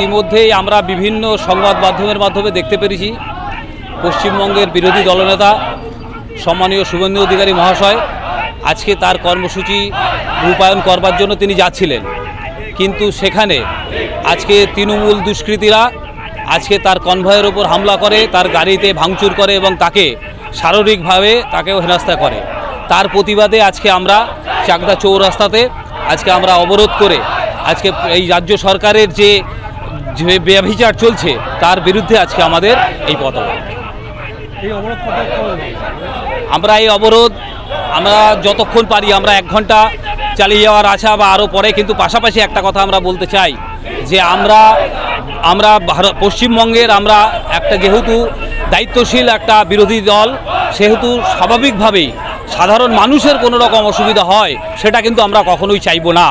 ইতিমধ্যেই আমরা বিভিন্ন সংবাদ মাধ্যমের মাধ্যমে দেখতে পেরেছি পশ্চিমবঙ্গের বিরোধী দলনেতা সম্মানীয় শুভেন্দু অধিকারী মহাশয় আজকে তার কর্মসূচি রূপায়ণ করবার জন্য তিনি যাচ্ছিলেন, কিন্তু সেখানে আজকে তৃণমূল দুষ্কৃতীরা আজকে তার কনভয়ের ওপর হামলা করে, তার গাড়িতে ভাঙচুর করে এবং তাকে শারীরিকভাবে তাকেও হেনস্থা করে। তার প্রতিবাদে আজকে আমরা চাকদা চৌরাস্তাতে আজকে আমরা অবরোধ করে আজকে এই রাজ্য সরকারের যে ব্যভিচার চলছে তার বিরুদ্ধে আজকে আমাদের এই পথ অবরোধ। আমরা এই অবরোধ আমরা যতক্ষণ পারি আমরা 1 ঘন্টা চালিয়ে যাওয়ার আশা বা আরও পরে, কিন্তু পাশাপাশি একটা কথা আমরা বলতে চাই যে আমরা পশ্চিমবঙ্গের আমরা একটা যেহেতু দায়িত্বশীল একটা বিরোধী দল, সেহেতু স্বাভাবিকভাবেই সাধারণ মানুষের কোনো রকম অসুবিধা হয় সেটা কিন্তু আমরা কখনোই চাইব না।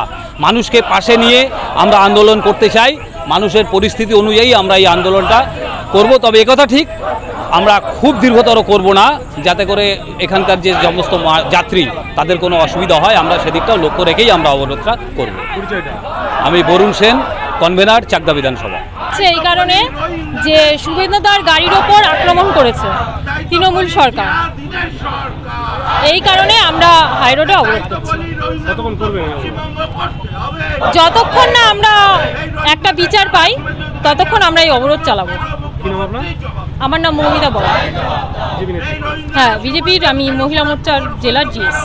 মানুষকে পাশে নিয়ে আমরা আন্দোলন করতে চাই, মানুষের পরিস্থিতি অনুযায়ী আমরা এই আন্দোলনটা করব। তবে একথা ঠিক আমরা খুব দীর্ঘতর করব না, যাতে করে এখানকার যে সমস্ত যাত্রী তাদের কোনো অসুবিধা হয়, আমরা সেদিকটাও লক্ষ্য রেখেই আমরা অবরোধটা করব। আমি বরুণ সেন, কনভেনার, চাকদা বিধানসভা। এই কারণে যে শুভেন্দুদার গাড়ির ওপর আক্রমণ করেছে তৃণমূল সরকার, এই কারণে আমরা হাইরোডে অবরোধ করছি। যতক্ষণ না আমরা একটা বিচার পাই ততক্ষণ আমরা এই অবরোধ চালাবো। আমার নাম মৌমিতা বড়। হ্যাঁ, বিজেপির আমি মহিলা মোর্চার জেলার জিএস।